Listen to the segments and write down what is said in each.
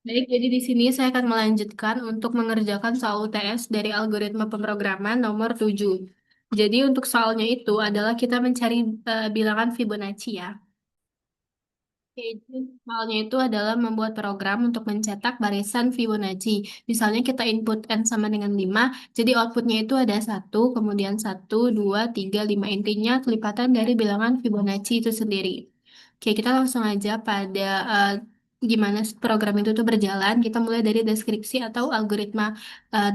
Baik, jadi di sini saya akan melanjutkan untuk mengerjakan soal UTS dari algoritma pemrograman nomor 7. Jadi untuk soalnya itu adalah kita mencari bilangan Fibonacci ya. Oke, jadi soalnya itu adalah membuat program untuk mencetak barisan Fibonacci. Misalnya kita input N sama dengan 5, jadi outputnya itu ada satu, kemudian satu, 2, 3, 5. Intinya kelipatan dari bilangan Fibonacci itu sendiri. Oke, kita langsung aja pada gimana program itu tuh berjalan. Kita mulai dari deskripsi atau algoritma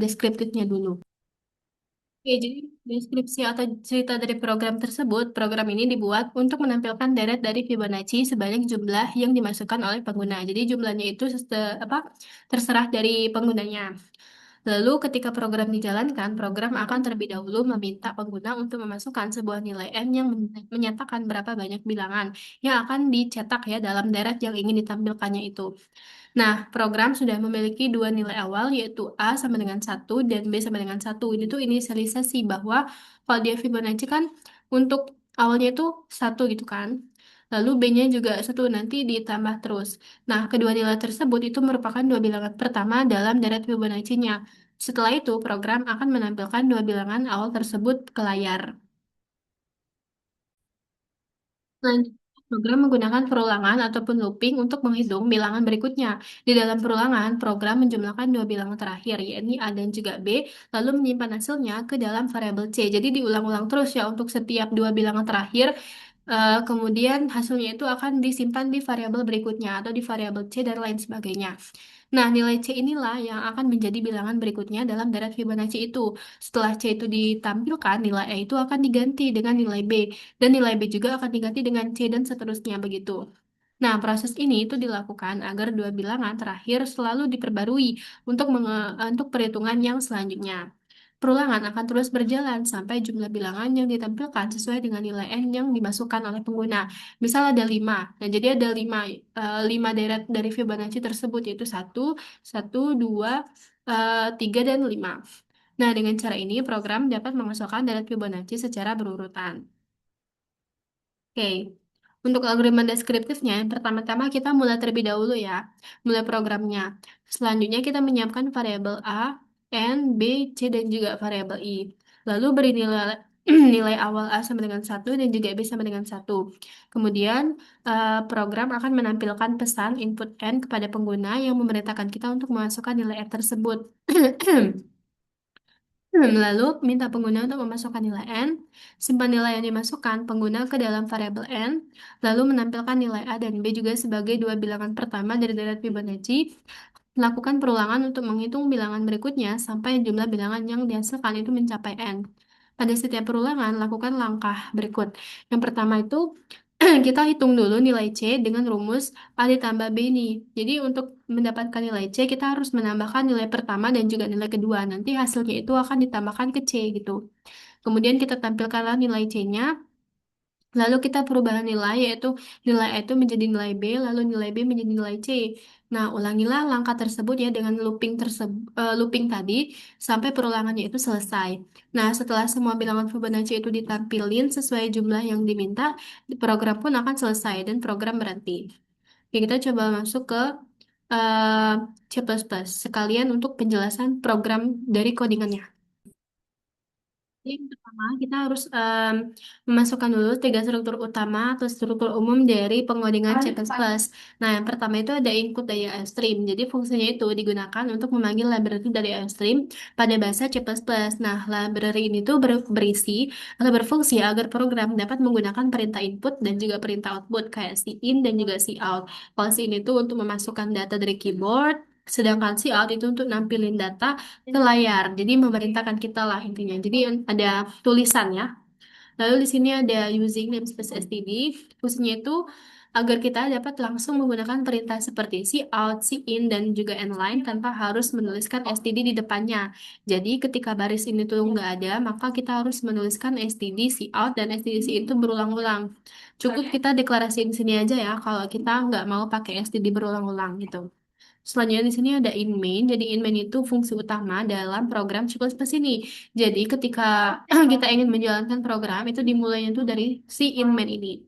deskriptifnya dulu. Oke, jadi deskripsi atau cerita dari program tersebut, program ini dibuat untuk menampilkan deret dari Fibonacci sebanyak jumlah yang dimasukkan oleh pengguna. Jadi jumlahnya itu terserah dari penggunanya. Lalu ketika program dijalankan, program akan terlebih dahulu meminta pengguna untuk memasukkan sebuah nilai n yang menyatakan berapa banyak bilangan yang akan dicetak ya dalam deret yang ingin ditampilkannya itu. Nah, program sudah memiliki dua nilai awal, yaitu A sama dengan satu dan B sama dengan satu. Ini tuh inisialisasi bahwa kalau dia Fibonacci kan untuk awalnya itu satu gitu kan. Lalu B-nya juga satu, nanti ditambah terus. Nah, kedua nilai tersebut itu merupakan dua bilangan pertama dalam deret Fibonacci-nya. Setelah itu, program akan menampilkan dua bilangan awal tersebut ke layar. Selanjutnya, program menggunakan perulangan ataupun looping untuk menghitung bilangan berikutnya. Di dalam perulangan, program menjumlahkan dua bilangan terakhir, yakni A dan juga B, lalu menyimpan hasilnya ke dalam variabel C. Jadi diulang-ulang terus ya untuk setiap dua bilangan terakhir. Kemudian hasilnya itu akan disimpan di variabel berikutnya atau di variabel C dan lain sebagainya. Nah, nilai C inilah yang akan menjadi bilangan berikutnya dalam deret Fibonacci itu. Setelah C itu ditampilkan, nilai A itu akan diganti dengan nilai B, dan nilai B juga akan diganti dengan C dan seterusnya begitu. Nah, proses ini itu dilakukan agar dua bilangan terakhir selalu diperbarui untuk perhitungan yang selanjutnya. Perulangan akan terus berjalan sampai jumlah bilangan yang ditampilkan sesuai dengan nilai N yang dimasukkan oleh pengguna. Misal ada 5, nah jadi ada 5 deret dari Fibonacci tersebut, yaitu satu, satu, 2, 3, dan 5. Nah, dengan cara ini program dapat mengusulkan deret Fibonacci secara berurutan. Oke, untuk algoritma deskriptifnya, yang pertama-tama kita mulai terlebih dahulu ya, mulai programnya. Selanjutnya kita menyiapkan variabel A, N, B, C, dan juga variabel I. Lalu beri nilai nilai awal A sama dengan satu dan juga B sama dengan satu. Kemudian program akan menampilkan pesan input N kepada pengguna yang memerintahkan kita untuk memasukkan nilai N tersebut. Lalu, minta pengguna untuk memasukkan nilai N, simpan nilai yang dimasukkan pengguna ke dalam variabel N, lalu menampilkan nilai A dan B juga sebagai dua bilangan pertama dari deret Fibonacci. Lakukan perulangan untuk menghitung bilangan berikutnya sampai jumlah bilangan yang dihasilkan itu mencapai N. Pada setiap perulangan, lakukan langkah berikut. Yang pertama itu, kita hitung dulu nilai C dengan rumus A ditambah B ini. Jadi untuk mendapatkan nilai C, kita harus menambahkan nilai pertama dan juga nilai kedua. Nanti hasilnya itu akan ditambahkan ke C gitu. Kemudian kita tampilkanlah nilai C-nya. Lalu kita perubahan nilai, yaitu nilai A itu menjadi nilai B, lalu nilai B menjadi nilai C. Nah, ulangilah langkah tersebut ya dengan looping tadi sampai perulangannya itu selesai. Nah, setelah semua bilangan Fibonacci itu ditampilin sesuai jumlah yang diminta, program pun akan selesai dan program berhenti. Oke, kita coba masuk ke eh, C++, sekalian untuk penjelasan program dari codingannya. Jadi yang pertama, kita harus memasukkan dulu tiga struktur utama atau struktur umum dari pengodingan C++. Nah, yang pertama itu ada input dari iostream. Jadi fungsinya itu digunakan untuk memanggil library dari iostream pada bahasa C++. Nah, library ini tuh berisi atau berfungsi agar program dapat menggunakan perintah input dan juga perintah output kayak in dan juga out. Kalau in itu untuk memasukkan data dari keyboard, sedangkan out itu untuk nampilin data ke layar. Jadi memerintahkan kita lah intinya. Jadi ada tulisan ya. Lalu di sini ada using namespace std. Fungsinya itu agar kita dapat langsung menggunakan perintah seperti cout, in, dan juga inline tanpa harus menuliskan std di depannya. Jadi ketika baris ini tuh nggak ada, maka kita harus menuliskan std, cout, dan std itu berulang-ulang. Cukup kita deklarasiin sini aja ya kalau kita nggak mau pakai std berulang-ulang gitu. Selanjutnya di sini ada in main. Jadi in main itu fungsi utama dalam program C++ ini. Jadi ketika kita ingin menjalankan program itu dimulainya itu dari si in main ini.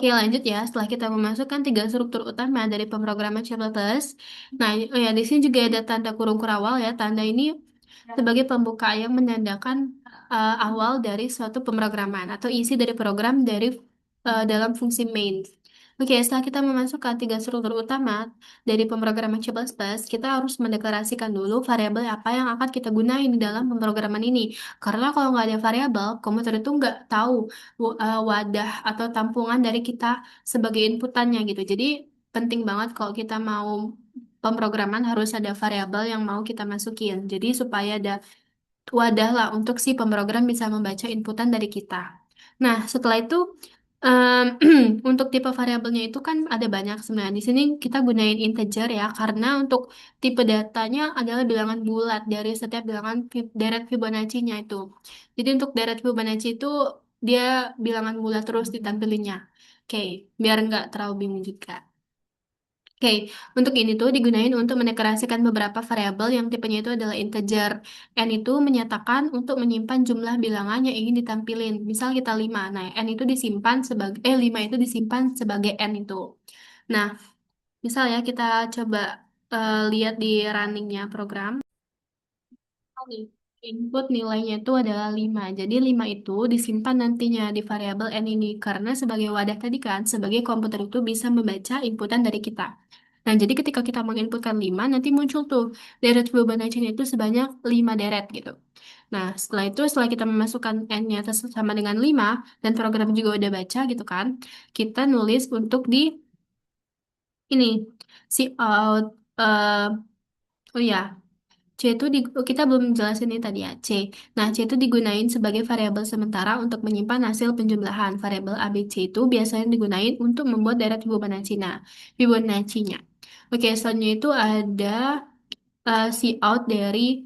Oke, lanjut ya. Setelah kita memasukkan tiga struktur utama dari pemrograman C++, nah, oh ya, di sini juga ada tanda kurung kurawal ya. Tanda ini sebagai pembuka yang menandakan awal dari suatu pemrograman atau isi dari program dari dalam fungsi main. Oke, setelah kita memasukkan tiga struktur utama dari pemrograman C++, kita harus mendeklarasikan dulu variabel apa yang akan kita gunain di dalam pemrograman ini. Karena kalau nggak ada variabel, komputer itu nggak tahu wadah atau tampungan dari kita sebagai inputannya gitu. Jadi penting banget kalau kita mau pemrograman harus ada variabel yang mau kita masukin. Jadi supaya ada wadah lah untuk si pemrogram bisa membaca inputan dari kita. Nah, setelah itu em, untuk tipe variabelnya itu kan ada banyak sebenarnya. Di sini kita gunain integer ya, karena untuk tipe datanya adalah bilangan bulat dari setiap bilangan deret Fibonacci-nya itu. Jadi untuk deret Fibonacci itu dia bilangan bulat terus ditampilinnya. Oke, biar nggak terlalu bingung juga. Oke, untuk ini tuh digunain untuk mendeklarasikan beberapa variabel yang tipenya itu adalah integer. N itu menyatakan untuk menyimpan jumlah bilangan yang ingin ditampilin. Misal kita 5, nah N itu disimpan sebagai, 5 itu disimpan sebagai N itu. Nah, misal ya kita coba lihat di runningnya program. Nih, input nilainya itu adalah 5. Jadi 5 itu disimpan nantinya di variabel N ini. Karena sebagai wadah tadi kan, sebagai komputer itu bisa membaca inputan dari kita. Nah, jadi ketika kita menginputkan 5, nanti muncul tuh deret Fibonacci itu sebanyak 5 deret gitu. Nah, setelah itu, setelah kita memasukkan N-nya sama dengan 5, dan program juga udah baca gitu kan, kita nulis untuk di ini, si out, oh ya, C itu oh, kita belum jelasin ini tadi ya, C. Nah, C itu digunain sebagai variabel sementara untuk menyimpan hasil penjumlahan. Variabel A, B, C itu biasanya digunain untuk membuat deret Fibonacci-nya. Oke, selanjutnya itu ada cout dari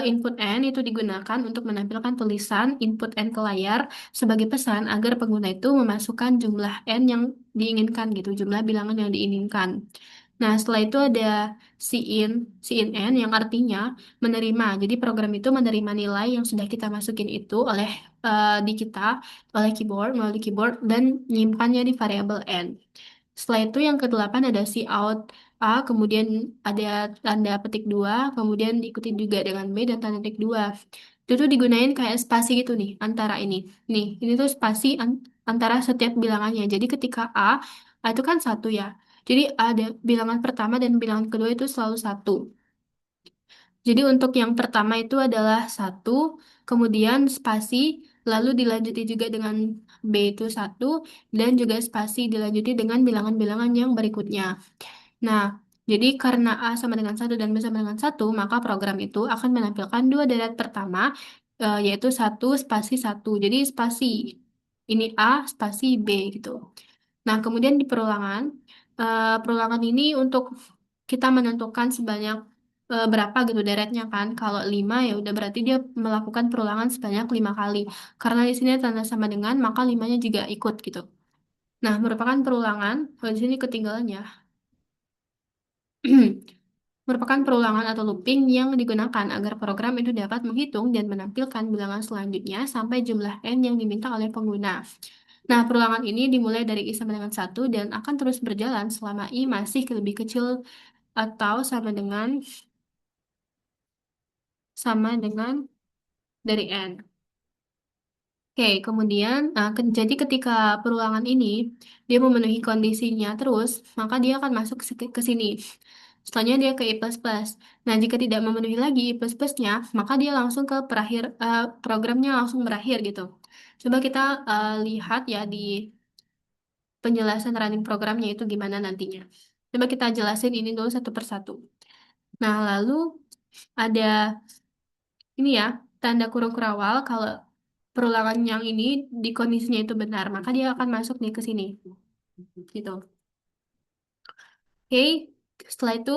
input N itu digunakan untuk menampilkan tulisan input N ke layar sebagai pesan agar pengguna itu memasukkan jumlah N yang diinginkan gitu, jumlah bilangan yang diinginkan. Nah, setelah itu ada cin, cin N yang artinya menerima. Jadi program itu menerima nilai yang sudah kita masukin itu oleh di kita oleh keyboard melalui keyboard dan menyimpannya di variabel N. Setelah itu yang kedelapan ada cout A, kemudian ada tanda petik 2, kemudian diikuti juga dengan B dan tanda petik 2. Itu tuh digunain kayak spasi gitu nih antara ini. Nih, ini tuh spasi antara setiap bilangannya. Jadi ketika A itu kan satu ya. Jadi ada bilangan pertama dan bilangan kedua itu selalu satu. Jadi untuk yang pertama itu adalah satu, kemudian spasi, lalu dilanjuti juga dengan B itu satu, dan juga spasi dilanjuti dengan bilangan-bilangan yang berikutnya. Nah, jadi karena A sama dengan satu dan B sama dengan satu, maka program itu akan menampilkan dua deret pertama, yaitu satu spasi satu. Jadi spasi ini A, spasi B gitu. Nah, kemudian di perulangan, perulangan ini untuk kita menentukan sebanyak berapa gitu deretnya kan. Kalau 5 ya udah berarti dia melakukan perulangan sebanyak 5 kali. Karena di sini tanda sama dengan, maka limanya juga ikut gitu. Nah, merupakan perulangan, kalau di sini ketinggalan ya. Merupakan perulangan atau looping yang digunakan agar program itu dapat menghitung dan menampilkan bilangan selanjutnya sampai jumlah n yang diminta oleh pengguna. Nah, perulangan ini dimulai dari i sama dengan satu dan akan terus berjalan selama i masih lebih kecil atau sama dengan dari n. Oke, kemudian jadi ketika perulangan ini dia memenuhi kondisinya terus, maka dia akan masuk ke sini. Setelahnya dia ke I++. Nah, jika tidak memenuhi lagi I++-nya, maka dia langsung ke programnya langsung berakhir gitu. Coba kita lihat ya di penjelasan running programnya itu gimana nantinya. Coba kita jelasin ini dulu satu persatu. Nah, lalu ada ini ya, tanda kurung kurawal kalau perulangan yang ini di kondisinya itu benar, maka dia akan masuk nih ke sini. Gitu. Oke, setelah itu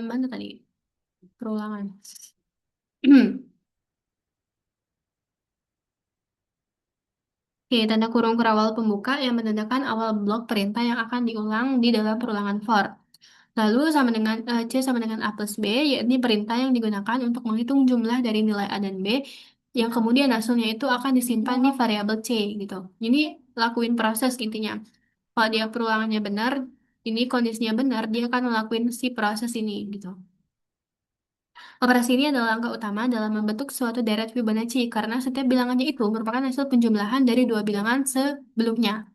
mana tadi? Perulangan. Oke, tanda kurung kurawal pembuka yang menandakan awal blok perintah yang akan diulang di dalam perulangan for. Lalu sama dengan C sama dengan A plus B, yakni perintah yang digunakan untuk menghitung jumlah dari nilai A dan B yang kemudian hasilnya itu akan disimpan di variabel C gitu. Jadi lakuin proses intinya. Kalau dia perulangannya benar, ini kondisinya benar, dia akan ngelakuin si proses ini gitu. Operasi ini adalah langkah utama dalam membentuk suatu deret Fibonacci karena setiap bilangannya itu merupakan hasil penjumlahan dari dua bilangan sebelumnya.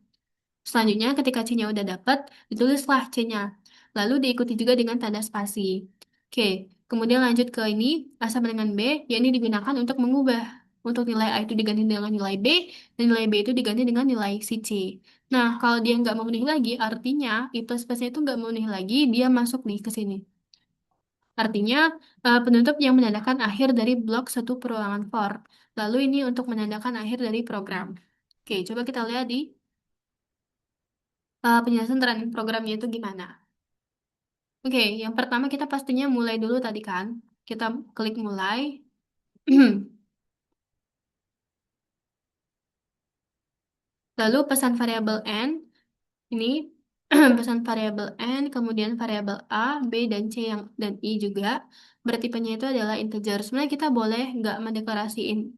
Selanjutnya, ketika C-nya udah dapat, ditulislah C-nya. Lalu diikuti juga dengan tanda spasi. Oke, kemudian lanjut ke ini, A sama dengan B, ya ini digunakan untuk mengubah. Untuk nilai A itu diganti dengan nilai B, dan nilai B itu diganti dengan nilai si C. Nah, kalau dia nggak memenuhi lagi, artinya I plus plus-nya itu nggak memenuhi lagi, dia masuk nih ke sini. Artinya, penutup yang menandakan akhir dari blok satu perulangan for. Lalu ini untuk menandakan akhir dari program. Oke, coba kita lihat di penjelasan running programnya itu gimana. Oke, yang pertama kita pastinya mulai dulu tadi kan. Kita klik mulai. Lalu pesan variabel n ini pesan variabel n, kemudian variabel a, b dan c yang dan i juga bertipenya itu adalah integer. Sebenarnya kita boleh nggak mendeklarasiin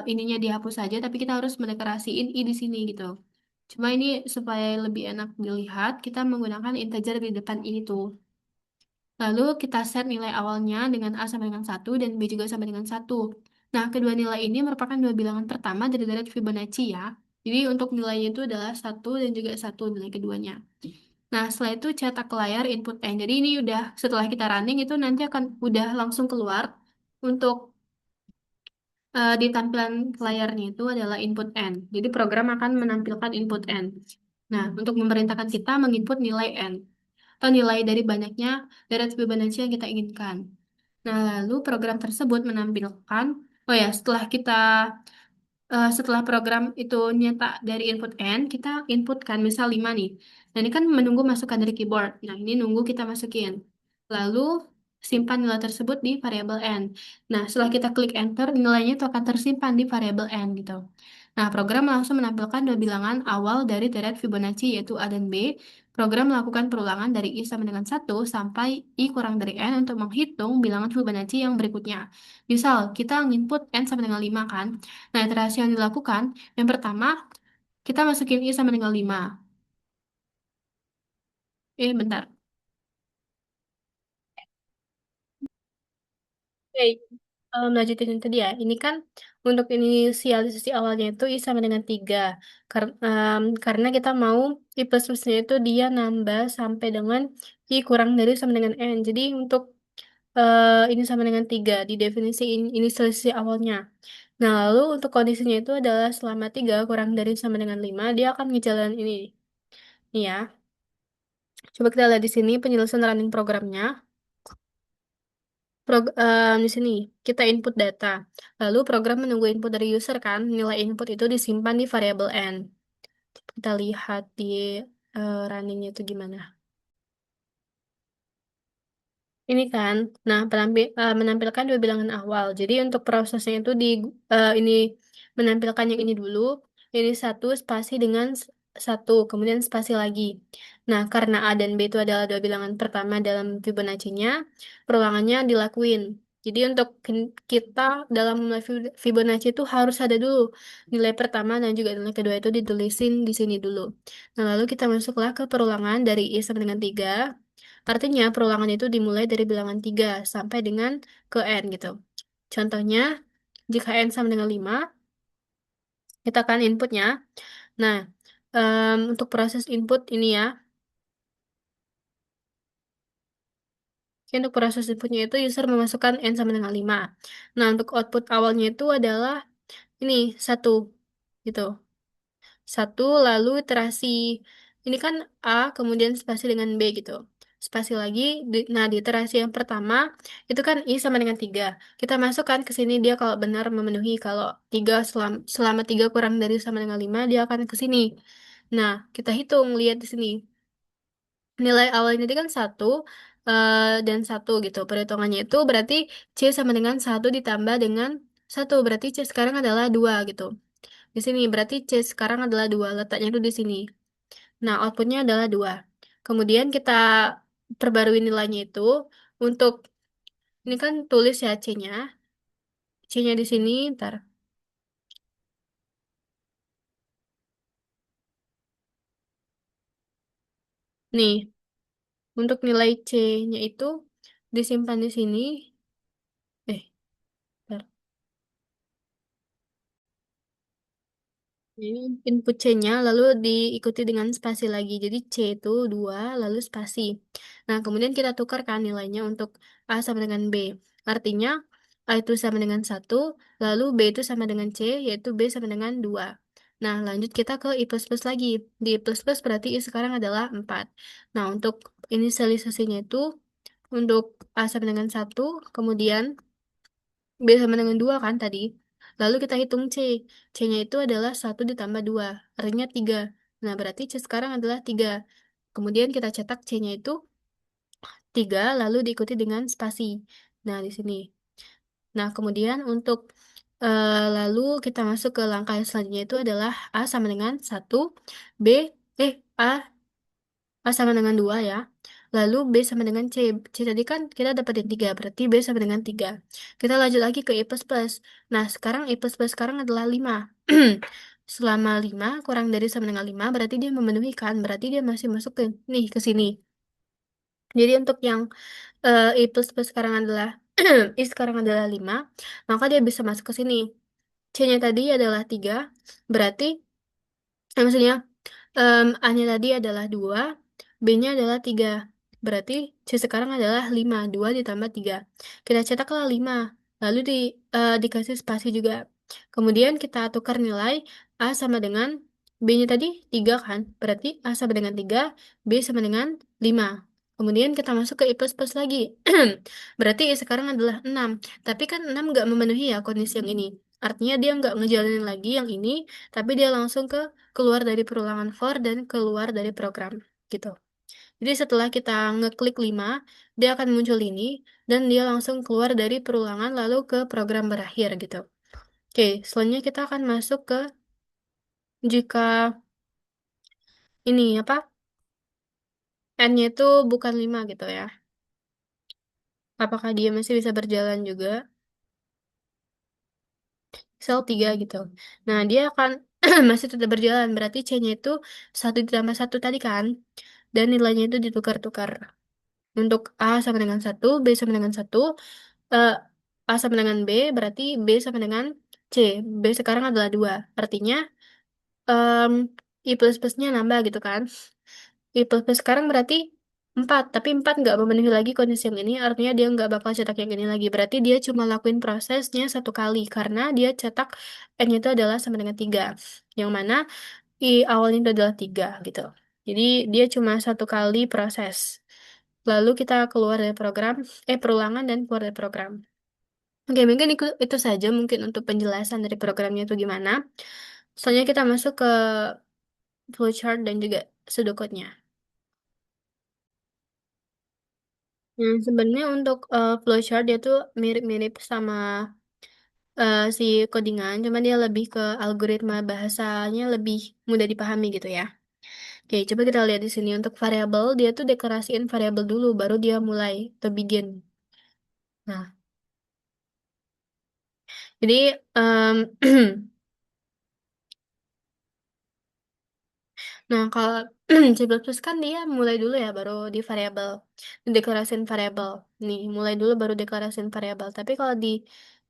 ininya dihapus saja, tapi kita harus mendeklarasiin i di sini gitu. Cuma ini supaya lebih enak dilihat, kita menggunakan integer di depan i itu. Lalu kita set nilai awalnya dengan A sama dengan satu dan B juga sama dengan satu. Nah, kedua nilai ini merupakan dua bilangan pertama dari deret Fibonacci ya. Jadi untuk nilainya itu adalah satu dan juga satu nilai keduanya. Nah, setelah itu cetak ke layar input N. Jadi ini udah setelah kita running itu nanti akan udah langsung keluar untuk di tampilan layarnya itu adalah input N. Jadi program akan menampilkan input N. Nah, untuk memerintahkan kita menginput nilai N atau nilai dari banyaknya deret Fibonacci yang kita inginkan. Nah, lalu program tersebut menampilkan, oh ya, setelah program itu nyetak dari input N, kita inputkan misal 5 nih. Nah, ini kan menunggu masukan dari keyboard. Nah, ini nunggu kita masukin. Lalu simpan nilai tersebut di variabel N. Nah, setelah kita klik enter, nilainya itu akan tersimpan di variabel N gitu. Nah, program langsung menampilkan dua bilangan awal dari deret Fibonacci yaitu A dan B. Program melakukan perulangan dari I sama dengan satu sampai I kurang dari N untuk menghitung bilangan Fibonacci yang berikutnya. Misal, kita nginput N sama dengan 5 kan? Nah, iterasi yang dilakukan, yang pertama, kita masukin I sama dengan 5. Bentar. Oke, lanjutin yang tadi ya. Ini kan untuk inisialisasi awalnya itu I sama dengan 3. Karena kita mau I plus plusnya itu dia nambah sampai dengan I kurang dari sama dengan N. Jadi untuk ini sama dengan 3 di definisi inisialisasi awalnya. Nah, lalu untuk kondisinya itu adalah selama 3 kurang dari sama dengan 5, dia akan ngejalanin ini. Nih ya. Coba kita lihat di sini penjelasan running programnya. Di sini kita input data. Lalu program menunggu input dari user kan. Nilai input itu disimpan di variabel n. Kita lihat di runningnya itu gimana. Ini kan, nah menampilkan dua bilangan awal. Jadi untuk prosesnya itu ini menampilkan yang ini dulu, ini satu spasi dengan satu, kemudian spasi lagi. Nah, karena A dan B itu adalah dua bilangan pertama dalam Fibonacci-nya, perulangannya dilakuin. Jadi untuk kita dalam memulai Fibonacci itu harus ada dulu nilai pertama dan juga nilai kedua itu ditulisin di sini dulu. Nah, lalu kita masuklah ke perulangan dari I sama dengan 3. Artinya perulangan itu dimulai dari bilangan 3 sampai dengan ke N gitu. Contohnya, jika N sama dengan 5, kita akan inputnya. Nah, untuk proses input ini ya, untuk proses inputnya itu user memasukkan N sama dengan 5. Nah, untuk output awalnya itu adalah ini, 1 gitu. Satu, lalu iterasi. Ini kan A, kemudian spasi dengan B gitu. Spasi lagi, nah di iterasi yang pertama, itu kan I sama dengan 3. Kita masukkan ke sini dia kalau benar memenuhi. Kalau 3 selama 3 kurang dari sama dengan 5, dia akan ke sini. Nah, kita hitung, lihat di sini. Nilai awalnya itu kan 1 dan 1 gitu. Perhitungannya itu berarti C sama dengan 1 ditambah dengan 1. Berarti C sekarang adalah 2 gitu. Di sini berarti C sekarang adalah 2, letaknya itu di sini. Nah, outputnya adalah 2. Kemudian kita perbarui nilainya itu untuk, ini kan tulis ya C-nya. C C-nya di sini, ntar. Nih, untuk nilai C-nya itu disimpan di sini. Ntar. Ini input C-nya lalu diikuti dengan spasi lagi. Jadi C itu 2 lalu spasi. Nah, kemudian kita tukarkan nilainya untuk A sama dengan B. Artinya A itu sama dengan 1 lalu B itu sama dengan C, yaitu B sama dengan 2. Nah, lanjut kita ke I++ lagi. Di I++ berarti I sekarang adalah 4. Nah, untuk inisialisasinya itu untuk A sama dengan 1, kemudian B sama dengan 2 kan tadi. Lalu kita hitung C. C-nya itu adalah 1 ditambah 2. Artinya 3. Nah, berarti C sekarang adalah 3. Kemudian kita cetak C-nya itu 3, lalu diikuti dengan spasi. Nah, di sini. Nah, kemudian untuk lalu kita masuk ke langkah yang selanjutnya itu adalah A sama dengan 1, B, A sama dengan 2 ya. Lalu B sama dengan C. C tadi kan kita dapetin 3, berarti B sama dengan 3. Kita lanjut lagi ke I++. Nah, sekarang I++ sekarang adalah 5. Selama 5 kurang dari sama dengan 5, berarti dia memenuhi kan? Berarti dia masih masuk ke nih ke sini. Jadi untuk yang I++ sekarang adalah I sekarang adalah 5, maka dia bisa masuk ke sini. C-nya tadi adalah 3, berarti maksudnya A-nya tadi adalah 2, B-nya adalah 3. Berarti C sekarang adalah 5, 2 ditambah 3. Kita cetaklah 5, lalu dikasih spasi juga. Kemudian kita tukar nilai A sama dengan B-nya tadi 3 kan? Berarti A sama dengan 3, B sama dengan 5. Kemudian kita masuk ke I++ lagi. Berarti I sekarang adalah 6. Tapi kan 6 nggak memenuhi ya kondisi yang ini. Artinya dia nggak ngejalanin lagi yang ini, tapi dia langsung ke keluar dari perulangan for dan keluar dari program gitu. Jadi setelah kita ngeklik 5, dia akan muncul ini dan dia langsung keluar dari perulangan lalu ke program berakhir gitu. Oke, selanjutnya kita akan masuk ke jika ini apa? N-nya itu bukan 5 gitu ya. Apakah dia masih bisa berjalan juga? Sel 3 gitu. Nah, dia akan masih tetap berjalan. Berarti C-nya itu 1 ditambah 1 tadi kan. Dan nilainya itu ditukar-tukar. Untuk A sama dengan 1, B sama dengan 1, eh, A sama dengan B, berarti B sama dengan C. B sekarang adalah 2. Artinya, em, I plus plusnya nambah gitu kan. I plus plus sekarang berarti 4. Tapi 4 nggak memenuhi lagi kondisi yang ini, artinya dia nggak bakal cetak yang ini lagi. Berarti dia cuma lakuin prosesnya 1 kali, karena dia cetak N-nya itu adalah sama dengan 3. Yang mana I awalnya itu adalah 3 gitu. Jadi dia cuma 1 kali proses. Lalu kita keluar dari program, perulangan dan keluar dari program. Oke, mungkin itu saja mungkin untuk penjelasan dari programnya itu gimana. Selanjutnya kita masuk ke flowchart dan juga pseudocode-nya. Nah, sebenarnya untuk flowchart dia tuh mirip-mirip sama si codingan, cuman dia lebih ke algoritma bahasanya lebih mudah dipahami gitu ya. Oke, coba kita lihat di sini untuk variabel, dia tuh deklarasiin variabel dulu, baru dia mulai to begin. Nah, jadi nah, kalau C++ kan dia mulai dulu ya, baru di variabel, deklarasiin variabel. Nih, mulai dulu baru deklarasiin variabel. Tapi kalau di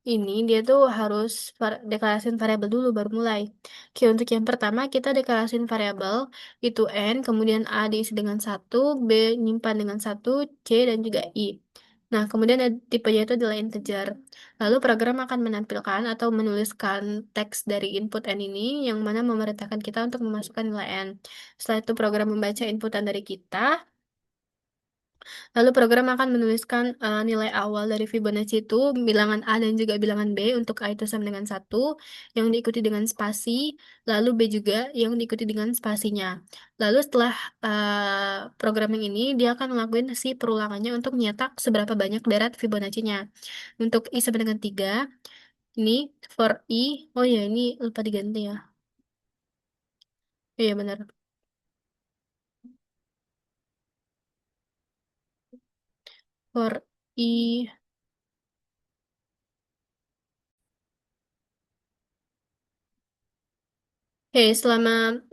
ini, dia tuh harus deklarasiin variabel dulu, baru mulai. Oke, untuk yang pertama, kita deklarasiin variabel, itu N, kemudian A diisi dengan 1, B nyimpan dengan 1, C, dan juga I. Nah, kemudian tipenya itu adalah integer. Lalu program akan menampilkan atau menuliskan teks dari input N ini yang mana memerintahkan kita untuk memasukkan nilai N. Setelah itu program membaca inputan dari kita, lalu program akan menuliskan nilai awal dari Fibonacci itu, bilangan A dan juga bilangan B untuk A itu sama dengan 1, yang diikuti dengan spasi, lalu B juga yang diikuti dengan spasinya. Lalu setelah program yang ini, dia akan melakukan si perulangannya untuk nyetak seberapa banyak deret Fibonacci-nya. Untuk I sama dengan 3, ini for I, oh ya ini lupa diganti ya. Iya benar. For I Oke,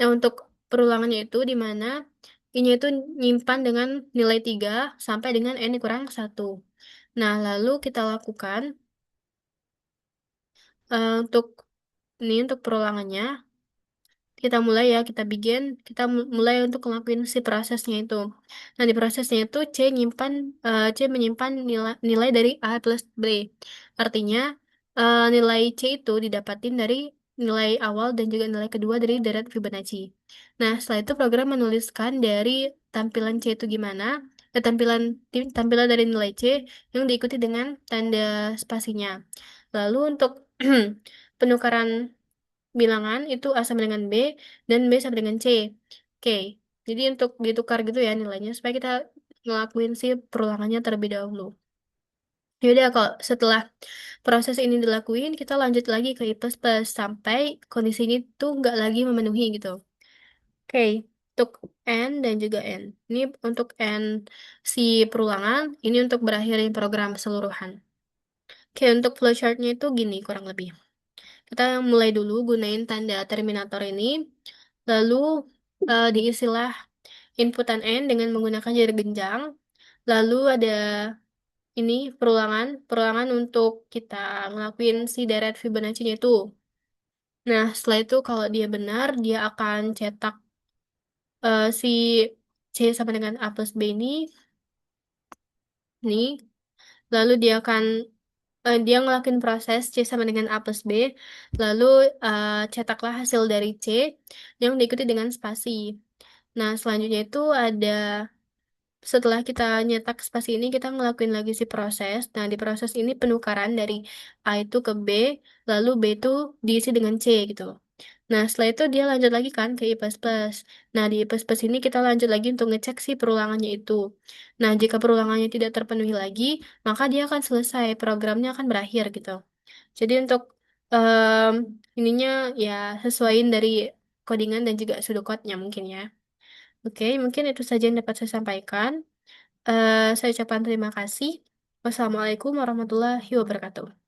untuk perulangannya itu di mana I-nya itu nyimpan dengan nilai 3 sampai dengan N kurang 1. Nah, lalu kita lakukan untuk untuk perulangannya. Kita mulai ya, kita mulai untuk ngelakuin si prosesnya itu. Nah, di prosesnya itu C menyimpan nilai dari A plus B. Artinya, nilai C itu didapatin dari nilai awal dan juga nilai kedua dari deret Fibonacci. Nah, setelah itu program menuliskan dari tampilan C itu gimana, tampilan dari nilai C yang diikuti dengan tanda spasinya. Lalu untuk penukaran bilangan itu A sama dengan B dan B sama dengan C. Oke, jadi untuk ditukar gitu ya nilainya supaya kita ngelakuin si perulangannya terlebih dahulu. Yaudah, kalau setelah proses ini dilakuin, kita lanjut lagi ke I plus plus sampai kondisi ini tuh nggak lagi memenuhi gitu. Oke, untuk N dan juga N. Ini untuk N si perulangan, ini untuk berakhirin program keseluruhan. Oke, untuk flowchartnya itu gini kurang lebih. Kita mulai dulu gunain tanda terminator ini, lalu diisilah inputan N dengan menggunakan jarak genjang, lalu ada ini perulangan untuk kita ngelakuin si deret Fibonacci-nya itu. Nah, setelah itu kalau dia benar, dia akan cetak si C sama dengan A plus B nih, lalu dia ngelakuin proses C sama dengan A plus B, lalu cetaklah hasil dari C yang diikuti dengan spasi. Nah, selanjutnya itu setelah kita nyetak spasi ini, kita ngelakuin lagi si proses. Nah, di proses ini penukaran dari A itu ke B, lalu B itu diisi dengan C gitu. Nah, setelah itu dia lanjut lagi kan ke I++. Nah, di I++ ini kita lanjut lagi untuk ngecek si perulangannya itu. Nah, jika perulangannya tidak terpenuhi lagi, maka dia akan selesai, programnya akan berakhir gitu. Jadi untuk em, ininya ya sesuaiin dari codingan dan juga pseudocode-nya mungkin ya. Oke, mungkin itu saja yang dapat saya sampaikan. Saya ucapkan terima kasih. Wassalamualaikum warahmatullahi wabarakatuh.